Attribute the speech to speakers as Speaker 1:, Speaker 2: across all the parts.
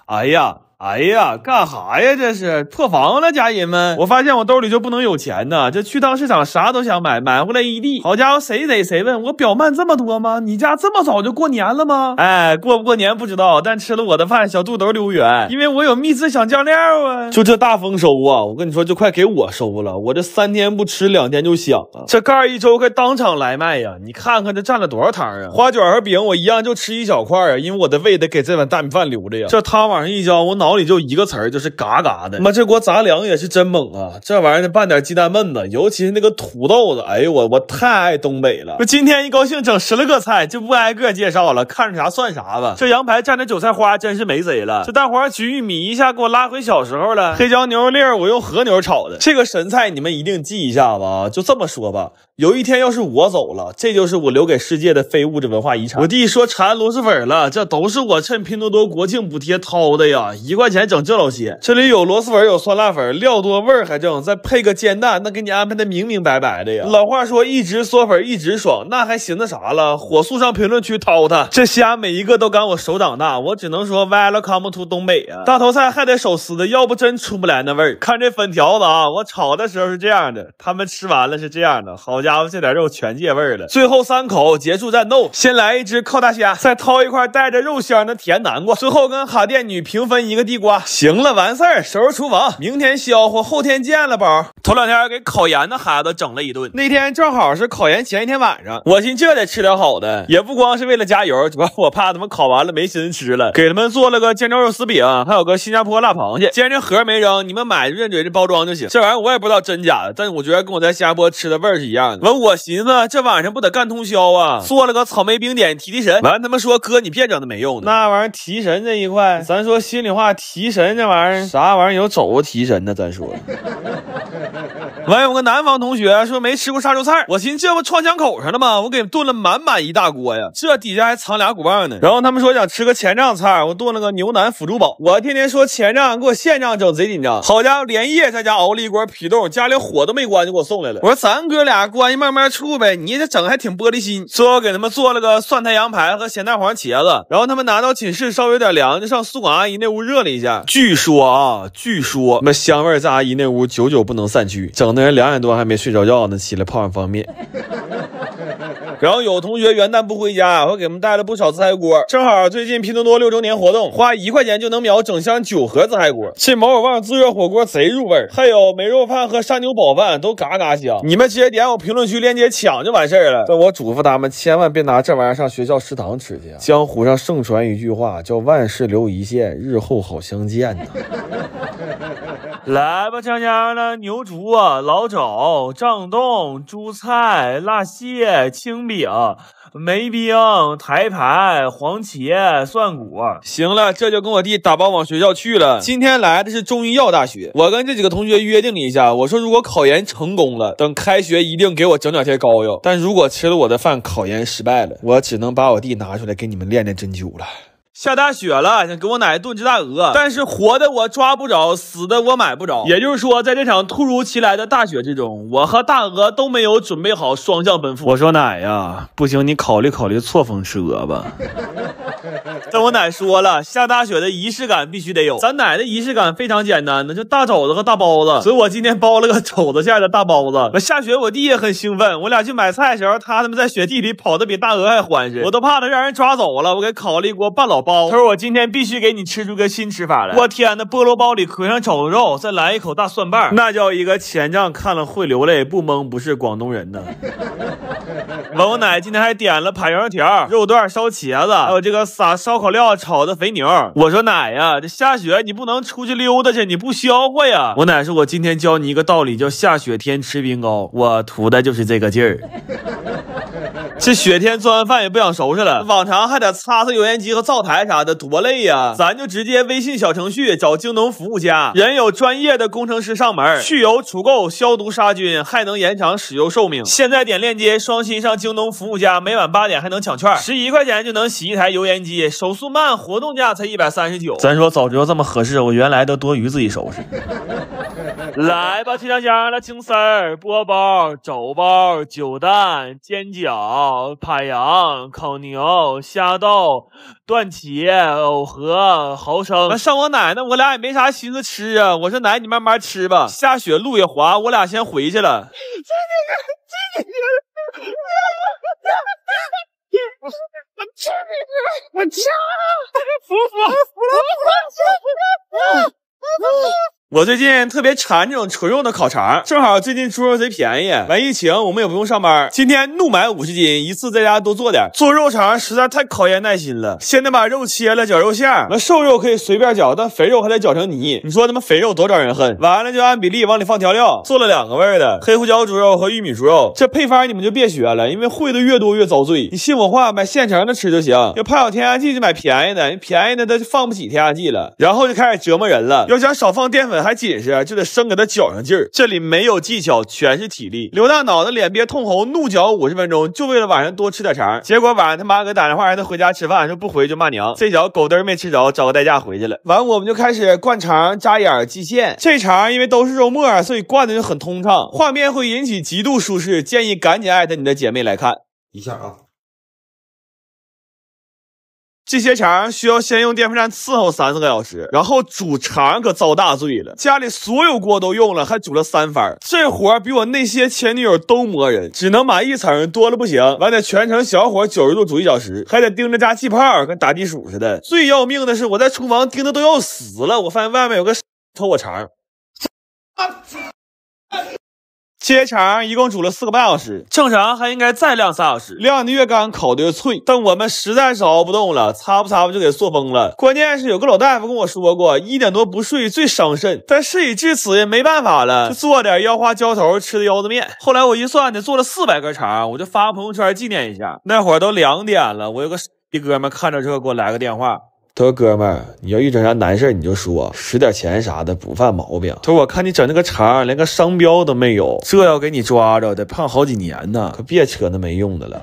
Speaker 1: 哎呀，幹啥呀？這是破防了，家人們！我發現我兜裡就不能有錢呢。這去趟市場啥都想買，買回來一地。好家伙，誰問我表慢這麼多嗎？你家這麼早就過年了嗎？哎，過不過年不知道，但吃了我的飯，小肚兜溜圓，因為我有秘制小醬料啊。就這大丰收啊！我跟你說，就快給我收了。我這3天不吃，2天就響了。這蓋1周可當場来賣呀！你看看這占了多少湯啊！花卷和餅我一樣就吃1小塊啊，因為我的胃得給這碗大米飯留着呀。這湯往上一澆，我腦裡就一個詞儿，就是嘎嘎的。媽，這鍋杂糧也是真猛啊！這玩意兒拌點雞蛋燜子，尤其是那個土豆子，哎呦我太愛東北了。我今天一高興整10来個菜，就不挨個介紹了，看着啥算啥吧。這羊排蘸着韭菜花真是没誰了。这大花菊玉米一下给我拉回小時候了。黑椒牛肉粒我用和牛炒的，這個神菜你們一定記一下吧。就這麼說吧，有一天要是我走了，這就是我留給世界的非物質文化遺產。我弟說饞螺蛳粉了，這都是我趁拼多多國慶補貼掏的呀，1塊錢整這老些。這裡有螺螄粉，有酸辣粉，料多味兒還正，再配個煎蛋，那給你安排的明明白白的呀。老話說一直嗦粉一直爽，那還尋思啥了？火速上評論區掏它。這蝦每一個都趕我手長大，我只能說 Welcome to 東北啊。大頭菜還得手撕的，要不真出不來那味兒。看這粉條子啊，我炒的時候是這樣的，他們吃完了是這樣的。好家伙，這點肉全借味兒了。最後3口結束戰鬥，先來一只烤大蝦，再掏一塊帶着肉香的甜南瓜，最後跟哈店女平分一個地瓜。行了，完事兒，收拾廚房，明天消化，後天見了寶。頭2天給考研的孩子整了一頓，那天正好是考研前一天晚上，我寻這得吃點好的，也不光是為了加油，主要我怕他們考完了沒心思吃了，給他們做了個尖椒肉絲餅，還有個新加坡辣螃蟹。既然這盒沒扔，你們買就認準這包裝就行。這玩意兒我也不知道真假的，但是我覺得跟我在新加坡吃的味兒是一樣的。完，我尋思這晚上不得幹通宵啊，做了個草莓冰點提神。完，他們說哥你別整的沒用的，那玩意兒提神這一塊，咱說心裡話，提神這玩意兒啥玩意兒有肘子提神的，咱說。完，有個南方同學說沒吃過杀猪菜，我寻思這不創腔口上了嗎？我給燉了滿滿一大鍋呀，這底下還藏2股棒呢。然後他們說想吃個前帳菜，我炖了個牛腩腐豬煲。我天天說前帳，給我现帳整賊緊張。好家伙，連夜在家熬了一鍋皮豆，家裡火都沒關就給我送來了。我說咱哥倆關係慢慢處唄，你這整還挺玻璃心。最後給他們做了個蒜苔羊排和鹹蛋黃茄子，然後他們拿到寢室稍微有點涼，就上宿管阿姨那屋熱了一下。據說那香味在阿姨那屋久久不能散去，整的人2點多還沒睡着覺呢，起来泡上方便面。然後有同学元旦不回家，我给他们带了不少自嗨鍋，正好最近拼多多6周年活動，花1塊錢就能秒整箱9盒自嗨鍋。這毛我旺自熱火鍋賊入味，還有梅肉飯和山牛煲飯都嘎嘎香。你們直接點我評論區鏈接搶就完事兒了。但我囑咐他們千萬別拿這玩意兒上學校食堂吃去啊！江湖上盛傳一句話叫萬事留一線，日後好相見吶。來吧，鏘鏘的牛竹、老肘、漲凍、豬菜、辣蟹、青餅、梅冰、台牌、黃茄、蒜骨。行了，這就跟我弟打包往學校去了。今天來的是中醫藥大學，我跟這幾個同學約定了一下，我說如果考研成功了，等開學一定給我整2天膏藥，但如果吃了我的飯，考研失敗了，我只能把我弟拿出來給你們練練針灸了。下大雪了，想给我奶燉只大鵝，但是活的我抓不着，死的我買不着。也就是說，在這場突如其來的大雪之中，我和大鵝都沒有準備好雙向奔赴。我說奶呀，不行，你考慮錯峰吃鵝吧。但我奶說了，下大雪的儀式感必須得有。咱奶的儀式感非常簡單的，就大肘子和大包子。所以我今天包了個肘子馅的大包子。下雪我弟也很興奮，我倆去買菜的時候，他們在雪地裡跑得比大鵝還歡實，我都怕他讓人抓走了。我給烤了一鍋半老包，他說我今天必須給你吃出個新吃法來。我天哪，菠蘿包裡揩上肘子肉，再來一口大蒜瓣，那叫一個前帳看了會流淚，不懵不是廣東人呢。我奶今天還點了排油條、肉段燒茄子，還有這個撒燒烤料炒的肥牛。我說奶呀，這下雪你不能出去溜達去，你不消化呀。我奶說我今天教你一個道理，叫下雪天吃冰糕，我圖的就是這個勁兒。這雪天做完飯也不想收拾了，往常還得擦油煙機和灶台啥的，多累呀。咱就直接微信小程序找京東服務家，人有專業的工程師上門，去油除垢、消毒殺菌，還能延長使用壽命。現在點鏈接，雙薪上京東服務家，每晚8點還能搶券，11塊錢就能洗一台油煙機，手速慢，活動價才139。咱說早知道這麼合適，我原來都多餘自己收拾。來吧，提上家的青絲兒、波包、肘包、酒蛋、煎饺、排羊、烤牛、蝦豆、段茄、藕盒、蚝生。上我奶奶，我俩也没啥心思吃啊。我说奶，你慢慢吃吧。下雪路也滑，我俩先回去了。我操！我最近特別饞這種純肉的烤腸，正好最近豬肉賊便宜，完疫情我們也不用上班，今天怒買50斤，一次在家多做點。做肉腸實在太考驗耐心了，先得把肉切了，絞肉餡。那瘦肉可以隨便絞，但肥肉還得絞成泥。你說他媽肥肉多招人恨。完了就按比例往裡放調料，做了2個味的，黑胡椒豬肉和玉米豬肉。這配方你們就別學了，因為會的越多越遭罪。你信我話，買現成的吃就行。要怕有添加劑就買便宜的，便宜的它就放不起添加劑了。然後就開始折磨人了，要想少放澱粉還緊實，就得生給它攪上勁兒。這裡沒有技巧，全是體力。劉大腦的臉憋通紅，怒嚼50分鐘，就為了晚上多吃點腸。結果晚上他媽給打電話讓他回家吃飯，說不回就罵娘。這小狗嘚兒沒吃着，找個代駕回去了。完我們就開始灌腸、扎眼、繫線。這腸因為都是肉末，所以灌的就很通暢，畫面會引起極度舒適，建議趕緊艾特你的姐妹來看一下啊。這些腸需要先用電風扇伺候3-4個小時，然後煮腸可遭大罪了。家裡所有鍋都用了，還煮了3番，這活比我那些前女友都磨人，只能碼1層，多了不行，完得全程小火90度煮1小時，還得盯着加氣泡，跟打地鼠似的。最要命的是，我在廚房盯的都要死了，我發现外面有個偷我腸。切腸一共煮了4個半小時，正常還應該再晾3小時，晾的越乾烤的越脆。但我們實在是熬不動了，擦不就給塑封了。關鍵是有個老大夫跟我說過，1點多不睡最傷腎，但事已至此也沒辦法了，就做點腰花澆頭吃的腰子麵。後來我一算得做了400根腸，我就發朋友圈紀念一下。那會兒都2點了，我有個哥們看着這個給我來個電話。他說哥們兒，你要遇整啥難事你就說，使點錢啥的不犯毛病。他說我看你整那個腸連個商標都沒有，這要給你抓着得胖好幾年呢，可別扯那沒用的了。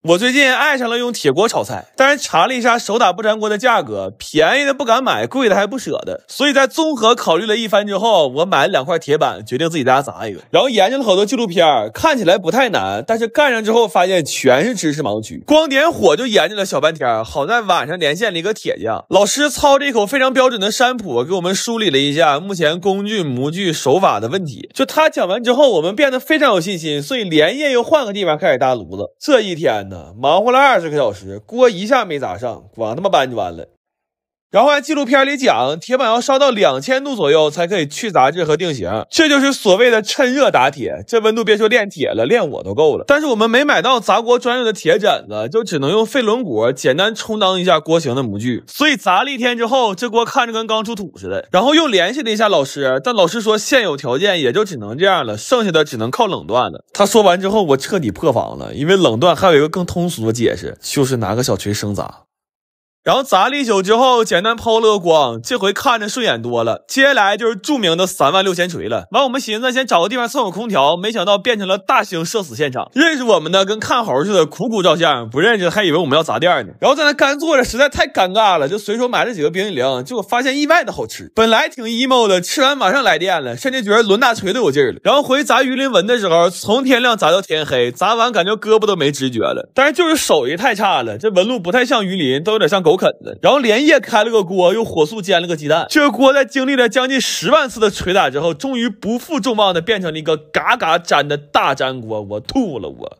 Speaker 1: 我最近愛上了用鐵鍋炒菜，但是查了一下手打不粘鍋的價格，便宜的不敢買，貴的還不捨得。所以在綜合考慮了一番之後，我買了2塊鐵板，決定自己在家砸一個。然後研究了好多紀錄片，看起來不太難，但是幹上之後发現全是知識盲區。光點火就研究了小半天，好在晚上連線了一個鐵匠，老師操着一口非常標準的山普給我們梳理了一下目前工具、模具、手法的問題。就他講完之後，我們變得非常有信心，所以連夜又換個地方開始搭爐子。這一天呢，忙活了20個小時，鍋一下沒砸上，光他媽搬就完了。然後按紀錄片裡講，鐵板要燒到2000度左右才可以去雜質和定型，這就是所謂的趁熱打鐵。這溫度別說煉鐵了，煉我都夠了。但是我們沒買到砸鍋專用的鐵枕子，就只能用廢輪毂簡單充當一下鍋型的模具。所以砸了一天之後，這鍋看着跟剛出土似的。然後又聯繫了一下老師，但老師說現有條件也就只能這樣了，剩下的只能靠冷鍛了。他說完之後，我徹底破防了，因為冷鍛還有一個更通俗的解釋，就是拿個小錘生砸。然後砸了一宿之後，簡單拋了個光，這回看着順眼多了。接下來就是著名的36000錘了。完，我們尋思先找個地方送個空調，沒想到變成了大型社死現場。認識我們的跟看猴似的，苦苦照相；不認識還以為我們要砸店呢。然後在那乾坐着，實在太尷尬了，就隨手買了幾個冰激凌，結果發現意外的好吃。本來挺 emo 的，吃完馬上來電了，甚至覺得掄大錘都有勁兒了。然後回砸魚鱗紋的時候，從天亮砸到天黑，砸完感覺胳膊都沒知覺了，但是就是手藝太差了，這紋路不太像魚鱗，都有點像狗啃的。然後連夜開了個鍋，又火速煎了個雞蛋。這個鍋在經歷了將近10萬次的捶打之後，終於不負眾望的變成了一個嘎嘎粘的大粘鍋。我吐了我。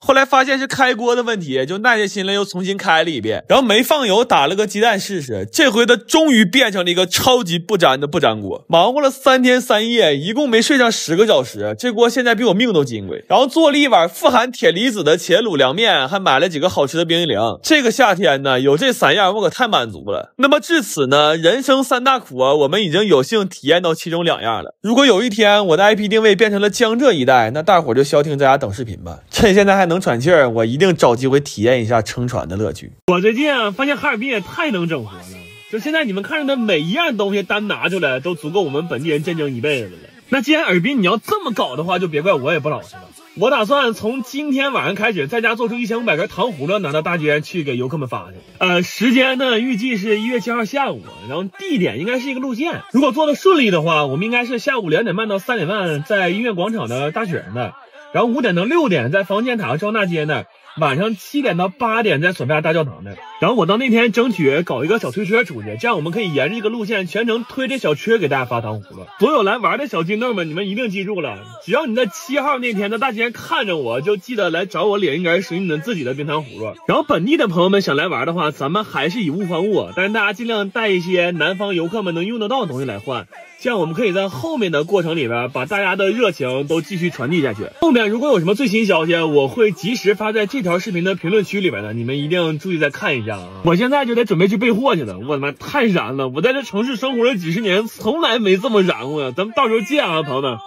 Speaker 1: 後來發現是開鍋的問題，就耐下心來又重新開了一遍，然後沒放油，打了個雞蛋試試。這回它終於變成了一個超級不粘的不粘鍋。忙活了3天3夜，一共沒睡上10個小時。這鍋現在比我命都金貴。然後做了一碗富含鐵離子的茄滷涼麵，還買了幾個好吃的冰激凌。這個夏天呢，有這3樣我可太滿足了。那麼至此呢，人生3大苦啊，我們已經有幸體驗到其中2樣了。如果有一天我的 IP 定位變成了江浙一帶，那大夥就消停在家等視頻吧。趁現在還能喘氣兒，我一定找機會體驗一下乘船的樂趣。
Speaker 2: 我最近啊，發現哈爾濱也太能整活了，就現在你們看着的每一樣東西單拿出來都足夠我們本地人震驚一輩子了。那既然爾滨你要這麼搞的話，就別怪我也不老實了。我打算從今天晚上開始，在家做出1500根糖葫蘆，拿到大街去給遊客們發去。時間呢，預計是1月7號下午，然後地點應該是一個路線。如果做的順利的話，我們應該是下午2點半到3點半在音樂廣場的大雪那，然後5點到6點在防建塔和張大街那，晚上7點到8點在索菲亞大教堂那。然後我到那天爭取搞一個小推車出去，這樣我們可以沿着這個路線全程推着小車給大家發糖葫蘆。所有來玩的小金豆們，你們一定記住了，只要你在7號那天在大街上看着我，就記得來找我領一根屬於你们自己的冰糖葫蘆。然後本地的朋友們想來玩的話，咱們還是以物換物，但是大家盡量帶一些南方遊客們能用得到的東西來換，這樣我們可以在後面的過程裡邊把大家的熱情都繼續傳遞下去。後面如果有什麼最新消息，我會及時發在這條視頻的評論區裡邊的，你們一定注意再看一下啊！我現在就得準備去備貨去了，我他媽太燃了！我在這城市生活了幾十年，從來沒這麼燃過呀！咱們到時候見啊，朋友們。